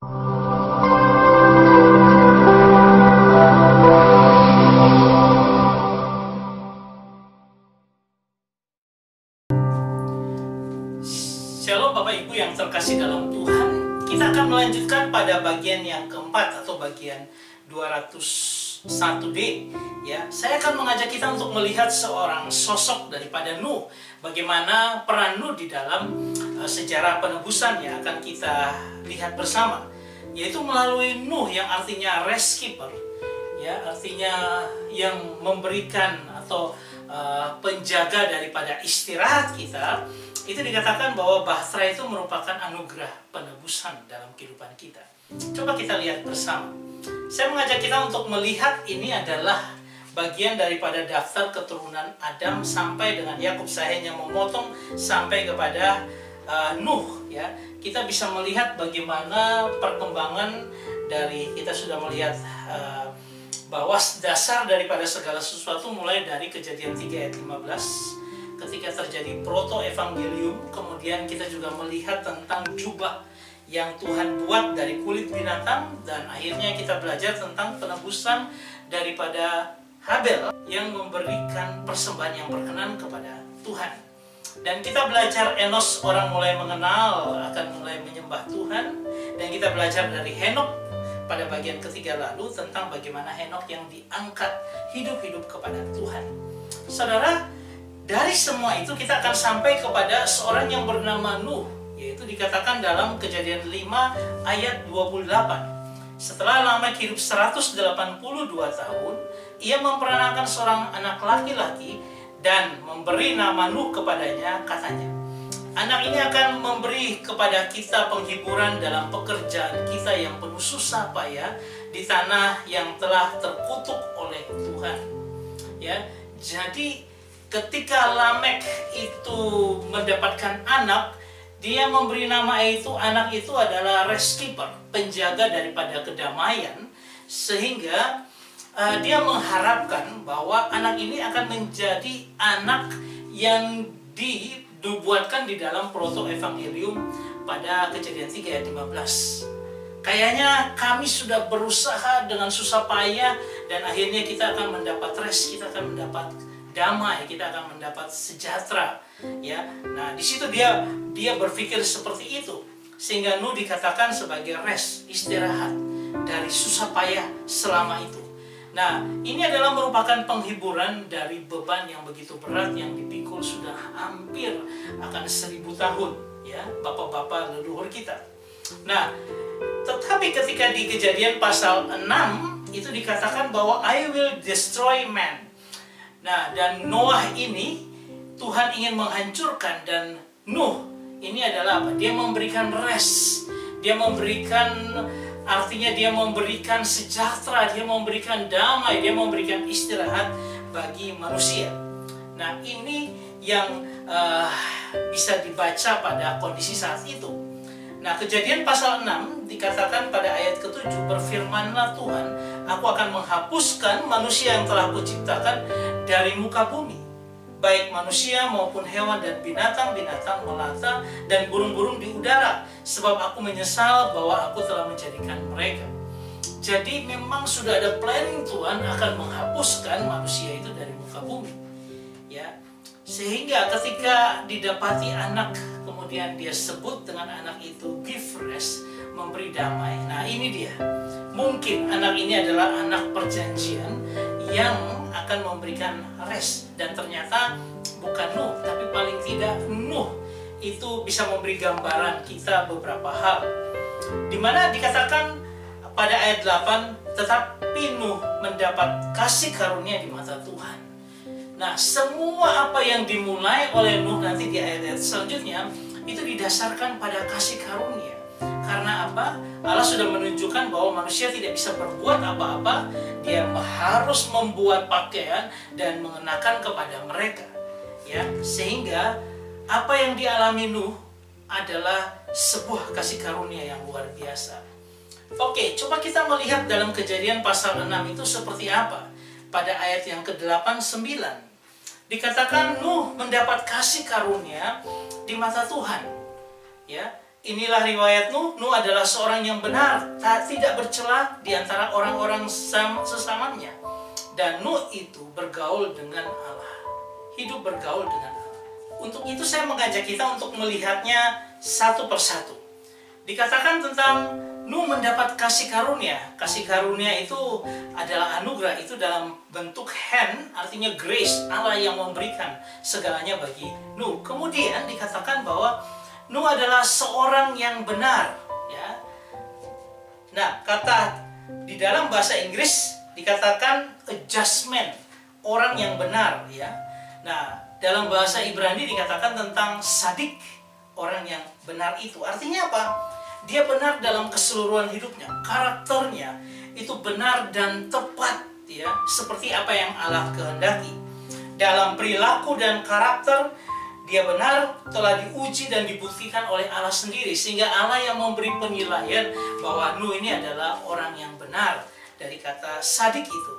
Shalom Bapak Ibu yang terkasih dalam Tuhan. Kita akan melanjutkan pada bagian yang keempat atau bagian 201D. Ya, saya akan mengajak kita untuk melihat seorang sosok daripada Nuh. Bagaimana peran Nuh di dalam sejarah penebusan yang akan kita lihat bersama, yaitu melalui Nuh yang artinya rescuer. Ya, artinya yang memberikan atau penjaga daripada istirahat kita. Itu dikatakan bahwa bahtera itu merupakan anugerah penebusan dalam kehidupan kita. Coba kita lihat bersama. Saya mengajak kita untuk melihat ini adalah bagian daripada daftar keturunan Adam sampai dengan Yakub. Saya hanya memotong sampai kepada Nuh. Ya, kita bisa melihat bagaimana perkembangan dari, kita sudah melihat bahwa dasar daripada segala sesuatu mulai dari Kejadian 3 ayat 15. Ketika terjadi proto-evangelium, kemudian kita juga melihat tentang jubah yang Tuhan buat dari kulit binatang, dan akhirnya kita belajar tentang penebusan daripada Habel yang memberikan persembahan yang berkenan kepada Tuhan. Dan kita belajar Enos, orang mulai mengenal, akan mulai menyembah Tuhan. Dan kita belajar dari Henok pada bagian ketiga lalu tentang bagaimana Henok yang diangkat hidup-hidup kepada Tuhan. Saudara, dari semua itu kita akan sampai kepada seorang yang bernama Nuh, yaitu dikatakan dalam Kejadian 5 ayat 28. Setelah Lamek hidup 182 tahun, ia memperanakan seorang anak laki-laki dan memberi nama Nuh kepadanya, katanya, anak ini akan memberi kepada kita penghiburan dalam pekerjaan kita yang penuh susah payah di tanah yang telah terkutuk oleh Tuhan. Ya, jadi ketika Lamek itu mendapatkan anak, dia memberi nama itu, anak itu adalah rescuer, penjaga daripada kedamaian, sehingga dia mengharapkan bahwa anak ini akan menjadi anak yang dibuatkan di dalam proto-evangelium pada Kejadian 3 ayat 15. Kayaknya kami sudah berusaha dengan susah payah dan akhirnya kita akan mendapat rest, kita akan mendapat damai, kita akan mendapat sejahtera, ya. Nah, di situ dia berpikir seperti itu, sehingga Nuh dikatakan sebagai rest, istirahat dari susah payah selama itu. Nah, ini adalah merupakan penghiburan dari beban yang begitu berat yang dipikul sudah hampir akan 1000 tahun, ya, bapak-bapak leluhur kita. Nah, tetapi ketika di Kejadian pasal 6 itu dikatakan bahwa I will destroy man. Nah, dan Noah ini Tuhan ingin menghancurkan, dan Nuh ini adalah apa? Dia memberikan rest, dia memberikan, artinya dia memberikan sejahtera, dia memberikan damai, dia memberikan istirahat bagi manusia. Nah, ini yang bisa dibaca pada kondisi saat itu. Nah, Kejadian pasal 6 dikatakan pada ayat ke-7, berfirmanlah Tuhan, aku akan menghapuskan manusia yang telah kuciptakan dari muka bumi, baik manusia maupun hewan dan binatang-binatang melata dan burung-burung di udara, sebab aku menyesal bahwa aku telah menjadikan mereka. Jadi memang sudah ada planning Tuhan akan menghapuskan manusia itu dari muka bumi, ya. Sehingga ketika didapati anak, kemudian dia sebut dengan anak itu give rest, memberi damai. Nah, ini dia. Mungkin anak ini adalah anak perjanjian yang akan memberikan rest. Dan ternyata bukan Nuh, tapi paling tidak Nuh itu bisa memberi gambaran kita beberapa hal. Dimana dikatakan pada ayat 8, tetapi Nuh mendapat kasih karunia di mata Tuhan. Nah, semua apa yang dimulai oleh Nuh nanti di ayat-ayat selanjutnya itu didasarkan pada kasih karunia. Karena apa? Allah sudah menunjukkan bahwa manusia tidak bisa berbuat apa-apa. Dia harus membuat pakaian dan mengenakan kepada mereka, ya. Sehingga apa yang dialami Nuh adalah sebuah kasih karunia yang luar biasa. Oke, coba kita melihat dalam Kejadian pasal 6 itu seperti apa. Pada ayat yang ke-8, 9 dikatakan Nuh mendapat kasih karunia di mata Tuhan, ya. inilah riwayat Nuh. Nuh adalah seorang yang benar, tidak bercela di antara orang-orang sesamanya. Dan Nuh itu bergaul dengan Allah, hidup bergaul dengan Allah. Untuk itu saya mengajak kita untuk melihatnya satu persatu. Dikatakan tentang Nuh mendapat kasih karunia. Kasih karunia itu adalah anugerah, itu dalam bentuk hand, artinya grace, Allah yang memberikan segalanya bagi Nuh. Kemudian dikatakan bahwa Nuh adalah seorang yang benar, ya. Nah, kata di dalam bahasa Inggris dikatakan adjustment, orang yang benar, ya. Nah, dalam bahasa Ibrani dikatakan tentang sadik, orang yang benar itu. Artinya apa? Dia benar dalam keseluruhan hidupnya, karakternya itu benar dan tepat, ya, seperti apa yang Allah kehendaki. Dalam perilaku dan karakter dia benar, telah diuji dan dibuktikan oleh Allah sendiri, sehingga Allah yang memberi penilaian bahwa Nuh ini adalah orang yang benar, dari kata sadik itu.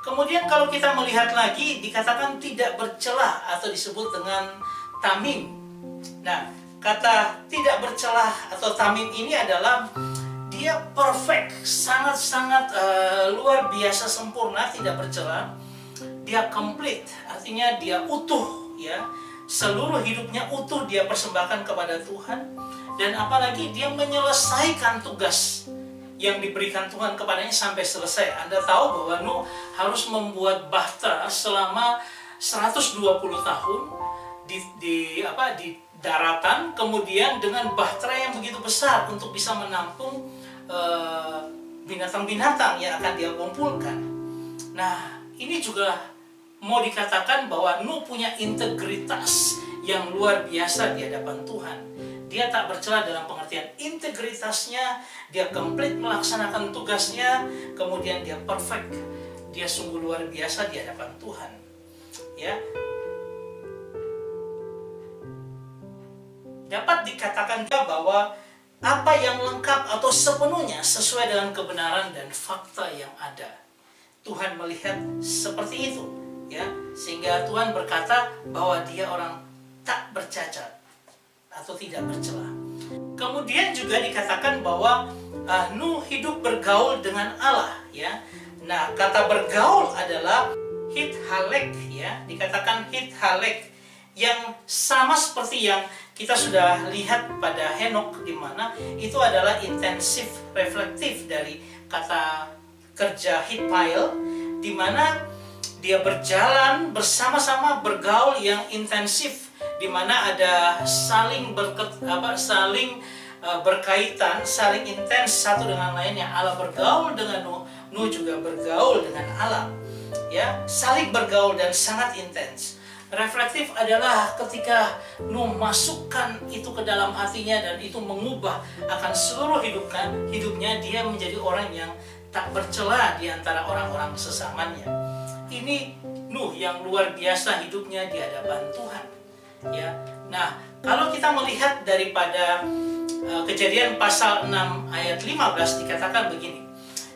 Kemudian kalau kita melihat lagi, dikatakan tidak bercelah atau disebut dengan tamim. Nah, kata tidak bercelah atau tamim ini adalah dia perfect, sangat-sangat luar biasa sempurna, tidak bercelah. Dia complete, artinya dia utuh, ya. Seluruh hidupnya utuh dia persembahkan kepada Tuhan. Dan apalagi dia menyelesaikan tugas yang diberikan Tuhan kepadanya sampai selesai. Anda tahu bahwa Nuh harus membuat bahtera selama 120 tahun di daratan, kemudian dengan bahtera yang begitu besar untuk bisa menampung binatang-binatang yang akan dia kumpulkan. Nah, ini juga mau dikatakan bahwa Nuh punya integritas yang luar biasa di hadapan Tuhan. Dia tak bercela dalam pengertian integritasnya, dia komplit melaksanakan tugasnya, kemudian dia perfect. Dia sungguh luar biasa di hadapan Tuhan. Ya. Dapat dikatakan juga bahwa apa yang lengkap atau sepenuhnya sesuai dengan kebenaran dan fakta yang ada. Tuhan melihat seperti itu, ya, sehingga Tuhan berkata bahwa dia orang tak bercacat atau tidak bercela. Kemudian juga dikatakan bahwa Nuh hidup bergaul dengan Allah, ya. Nah, kata bergaul adalah hithalek, ya, dikatakan hithalek, yang sama seperti yang kita sudah lihat pada Henokh, di mana itu adalah intensif reflektif dari kata kerja hitpail, di mana dia berjalan bersama-sama, bergaul yang intensif, di mana ada saling berkaitan, saling intens satu dengan lainnya. Allah bergaul dengan Nuh, Nuh juga bergaul dengan Allah, ya, saling bergaul dan sangat intens. Reflektif adalah ketika Nuh masukkan itu ke dalam hatinya dan itu mengubah akan seluruh hidupnya, dia menjadi orang yang tak bercela di antara orang-orang sesamanya. Ini Nuh yang luar biasa hidupnya di hadapan Tuhan, ya. Nah, kalau kita melihat daripada Kejadian pasal 6 ayat 15 dikatakan begini.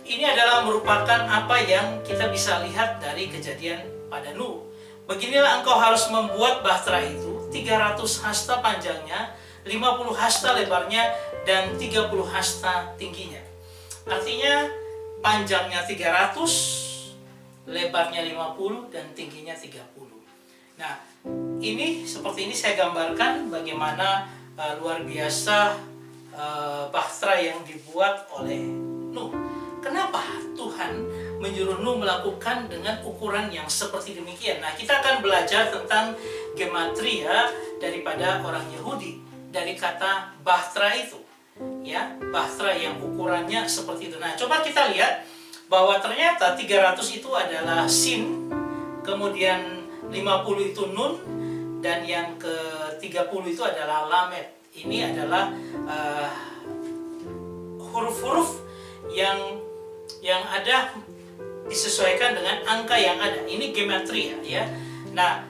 Ini adalah merupakan apa yang kita bisa lihat dari kejadian pada Nuh. Beginilah engkau harus membuat bahtera itu, 300 hasta panjangnya, 50 hasta lebarnya, dan 30 hasta tingginya. Artinya panjangnya 300, lebarnya 50, dan tingginya 30. Nah, ini seperti ini saya gambarkan bagaimana luar biasa bahtera yang dibuat oleh Nuh. Kenapa Tuhan menyuruh Nuh melakukan dengan ukuran yang seperti demikian? Nah, kita akan belajar tentang gematria daripada orang Yahudi, dari kata bahtera itu, ya, bahtera yang ukurannya seperti itu. Nah, coba kita lihat bahwa ternyata 300 itu adalah sin, kemudian 50 itu nun, dan yang ke-30 itu adalah lamed. Ini adalah huruf-huruf yang ada disesuaikan dengan angka yang ada. Ini gematria, ya. Nah,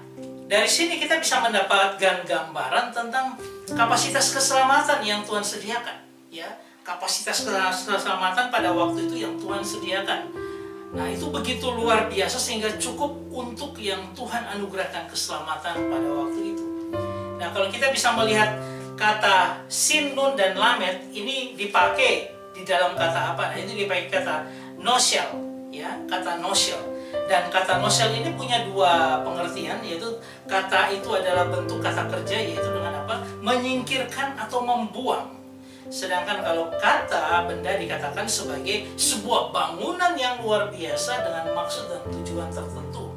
dari sini kita bisa mendapatkan gambaran tentang kapasitas keselamatan yang Tuhan sediakan, ya. Kapasitas keselamatan pada waktu itu yang Tuhan sediakan. Nah, itu begitu luar biasa sehingga cukup untuk yang Tuhan anugerahkan keselamatan pada waktu itu. Nah, kalau kita bisa melihat kata Sin, Nun, dan Lamed ini dipakai di dalam kata apa? Nah, itu dipakai kata noshel, ya, kata noshel. Dan kata noshel ini punya dua pengertian, yaitu kata itu adalah bentuk kata kerja, yaitu dengan apa? Menyingkirkan atau membuang. Sedangkan kalau kata benda dikatakan sebagai sebuah bangunan yang luar biasa dengan maksud dan tujuan tertentu.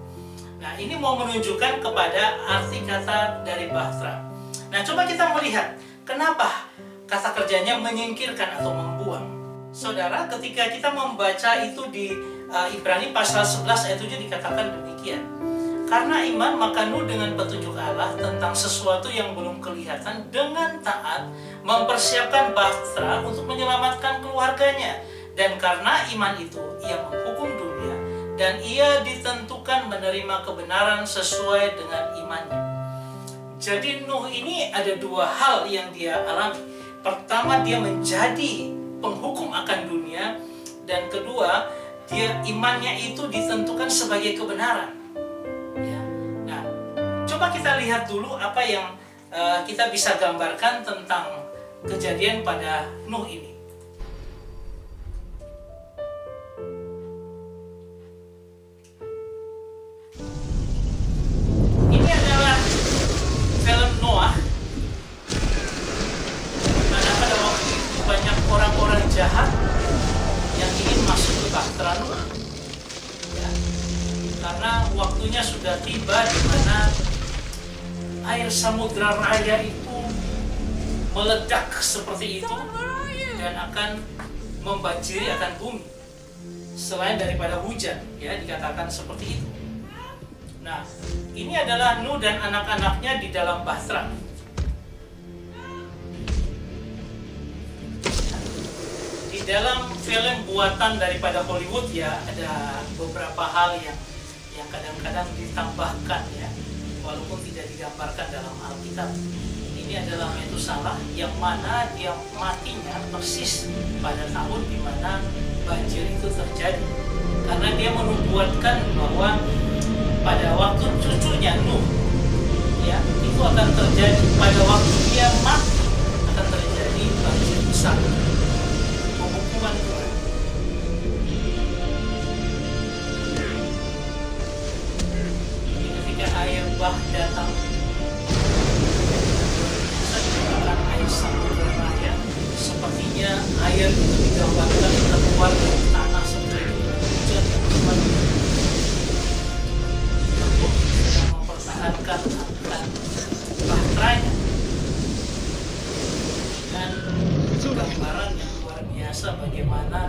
Nah, ini mau menunjukkan kepada arti kata dari Bahtera. Nah, coba kita melihat kenapa kata kerjanya menyingkirkan atau membuang. Saudara, ketika kita membaca itu di Ibrani pasal 11 ayat 7 dikatakan demikian. Karena iman maka Nuh dengan petunjuk Allah tentang sesuatu yang belum kelihatan dengan taat mempersiapkan Bahtera untuk menyelamatkan keluarganya. Dan karena iman itu ia menghukum dunia dan ia ditentukan menerima kebenaran sesuai dengan imannya. Jadi Nuh ini ada dua hal yang dia alami. Pertama, dia menjadi penghukum akan dunia, dan kedua, dia imannya itu ditentukan sebagai kebenaran. Ya. Nah, coba kita lihat dulu apa yang kita bisa gambarkan tentang kejadian pada Nuh ini. Ini adalah film Noah, dimana pada waktu itu banyak orang-orang jahat yang ingin masuk ke Bahtera Nuh, ya, karena waktunya sudah tiba di mana air samudra raya itu meledak seperti itu dan akan membanjiri akan bumi selain daripada hujan, ya, dikatakan seperti itu. Nah, ini adalah Nuh dan anak-anaknya di dalam Bahtera. Di dalam film buatan daripada Hollywood, ya, ada beberapa hal yang kadang-kadang ditambahkan, ya, walaupun tidak digambarkan dalam Alkitab. Ini adalah Metusalah yang mana dia matinya persis pada tahun di mana banjir itu terjadi. Karena dia menubuatkan bahwa pada waktu cucunya Nuh, ya, itu akan terjadi pada waktu dia mati akan terjadi banjir besar, penghukuman Tuhan. Ketika air bah datang, air samudra raya, sepertinya air itu digambarkan keluar dari tanah seperti hujan yang kembali untuk mempertahankan akan bahteranya. Dan gambaran yang luar biasa bagaimana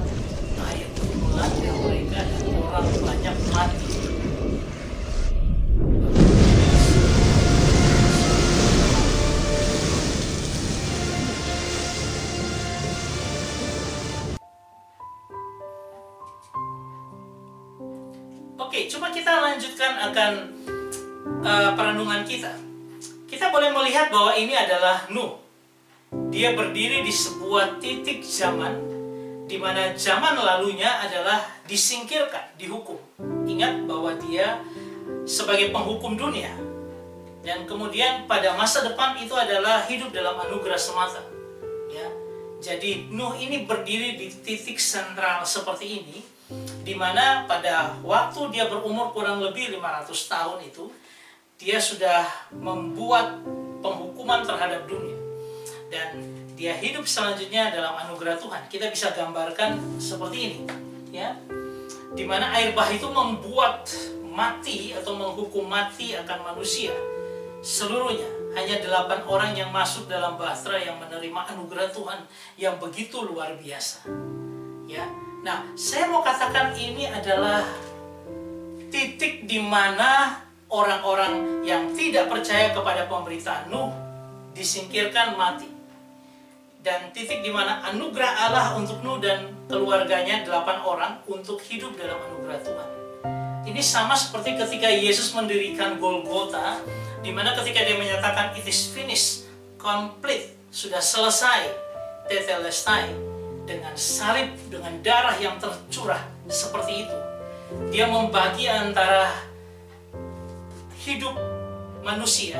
air itu melanda mereka dan orang banyak mati. Oke, coba kita lanjutkan akan perenungan kita. Kita boleh melihat bahwa ini adalah Nuh. Dia berdiri di sebuah titik zaman di mana zaman lalunya adalah disingkirkan, dihukum. Ingat bahwa dia sebagai penghukum dunia. Dan kemudian pada masa depan itu adalah hidup dalam anugerah semata. Ya. Jadi Nuh ini berdiri di titik sentral seperti ini, di mana pada waktu dia berumur kurang lebih 500 tahun itu, dia sudah membuat penghukuman terhadap dunia. Dan dia hidup selanjutnya dalam anugerah Tuhan. Kita bisa gambarkan seperti ini, ya, di mana air bah itu membuat mati atau menghukum mati akan manusia seluruhnya. Hanya 8 orang yang masuk dalam Bahtera yang menerima anugerah Tuhan yang begitu luar biasa, ya. Nah, saya mau katakan ini adalah titik di mana orang-orang yang tidak percaya kepada pemberitaan Nuh disingkirkan mati. Dan titik di mana anugerah Allah untuk Nuh dan keluarganya 8 orang untuk hidup dalam anugerah Tuhan. Ini sama seperti ketika Yesus mendirikan Golgota, di mana ketika dia menyatakan it is finished, complete, sudah selesai, tetelestai, dengan salib, dengan darah yang tercurah seperti itu. Dia membagi antara hidup manusia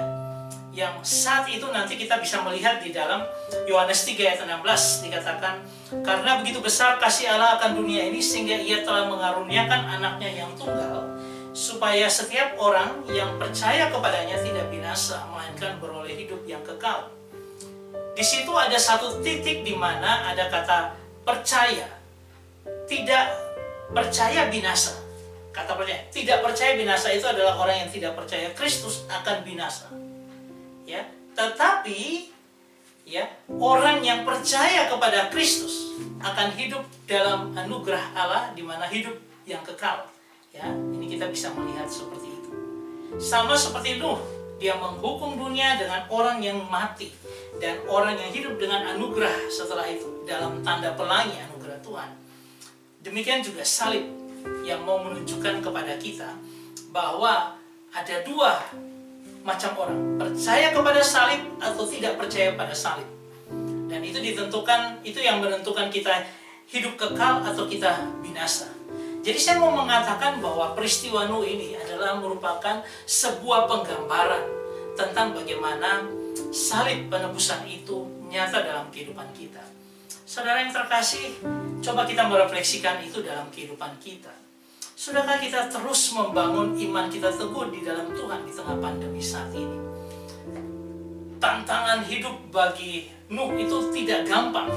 yang saat itu nanti kita bisa melihat di dalam Yohanes 3 ayat 16 dikatakan, karena begitu besar kasih Allah akan dunia ini sehingga ia telah mengaruniakan anaknya yang tunggal, supaya setiap orang yang percaya kepadanya tidak binasa, melainkan beroleh hidup yang kekal. Di situ ada satu titik di mana ada kata percaya, tidak percaya binasa. Kata percaya, tidak percaya binasa itu adalah orang yang tidak percaya Kristus akan binasa. Ya, tetapi ya, orang yang percaya kepada Kristus akan hidup dalam anugerah Allah di mana hidup yang kekal. Ya, ini kita bisa melihat seperti itu. Sama seperti Nuh, dia menghukum dunia dengan orang yang mati dan orang yang hidup dengan anugerah setelah itu dalam tanda pelangi anugerah Tuhan. Demikian juga salib yang mau menunjukkan kepada kita bahwa ada dua macam orang, percaya kepada salib atau tidak percaya pada salib. Dan itu ditentukan, itu yang menentukan kita hidup kekal atau kita binasa. Jadi saya mau mengatakan bahwa peristiwa Nuh ini adalah merupakan sebuah penggambaran tentang bagaimana salib penebusan itu nyata dalam kehidupan kita. Saudara yang terkasih, coba kita merefleksikan itu dalam kehidupan kita. Sudahkah kita terus membangun iman kita teguh di dalam Tuhan di tengah pandemi saat ini? Tantangan hidup bagi Nuh itu tidak gampang.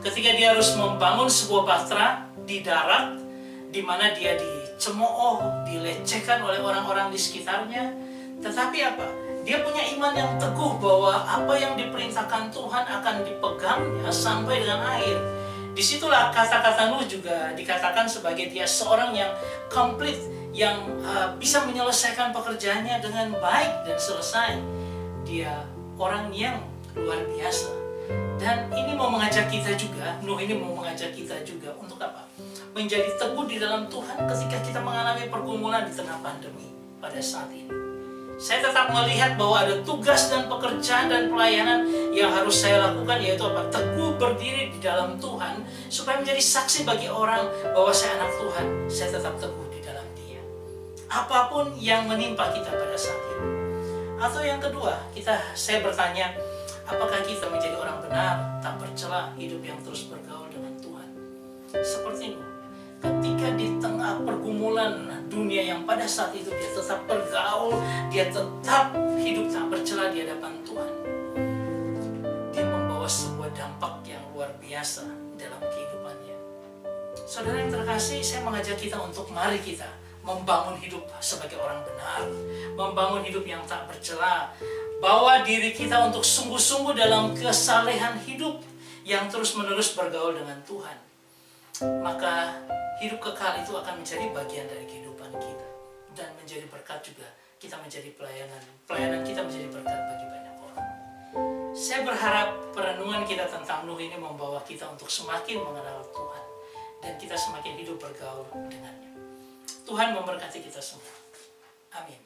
Ketika dia harus membangun sebuah bahtera di darat, di mana dia dicemooh, dilecehkan oleh orang-orang di sekitarnya. Tetapi apa? Dia punya iman yang teguh bahwa apa yang diperintahkan Tuhan akan dipegangnya sampai dengan akhir. Disitulah kata-kata Nuh juga dikatakan sebagai dia seorang yang komplit, yang bisa menyelesaikan pekerjaannya dengan baik dan selesai. Dia orang yang luar biasa. Dan ini mau mengajak kita juga, Nuh ini mau mengajak kita juga untuk apa? Menjadi teguh di dalam Tuhan ketika kita mengalami pergumulan di tengah pandemi pada saat ini. Saya tetap melihat bahwa ada tugas dan pekerjaan dan pelayanan yang harus saya lakukan, yaitu apa? Teguh berdiri di dalam Tuhan supaya menjadi saksi bagi orang bahwa saya anak Tuhan. Saya tetap teguh di dalam Dia. Apapun yang menimpa kita pada saat ini. Atau yang kedua, saya bertanya, apakah kita menjadi orang benar, tak bercela, hidup yang terus bergaul dengan Tuhan? Seperti itu. Ketika di tengah pergumulan dunia yang pada saat itu dia tetap bergaul, dia tetap hidup tak bercela di hadapan Tuhan. Dia membawa sebuah dampak yang luar biasa dalam kehidupannya. Saudara yang terkasih, saya mengajak kita untuk mari kita membangun hidup sebagai orang benar, membangun hidup yang tak bercela, bawa diri kita untuk sungguh-sungguh dalam kesalehan hidup yang terus-menerus bergaul dengan Tuhan. Maka hidup kekal itu akan menjadi bagian dari kehidupan kita dan menjadi berkat juga. Kita menjadi pelayanan kita menjadi berkat bagi banyak orang. Saya berharap perenungan kita tentang Nuh ini membawa kita untuk semakin mengenal Tuhan dan kita semakin hidup bergaul dengannya. Tuhan memberkati kita semua. Amin.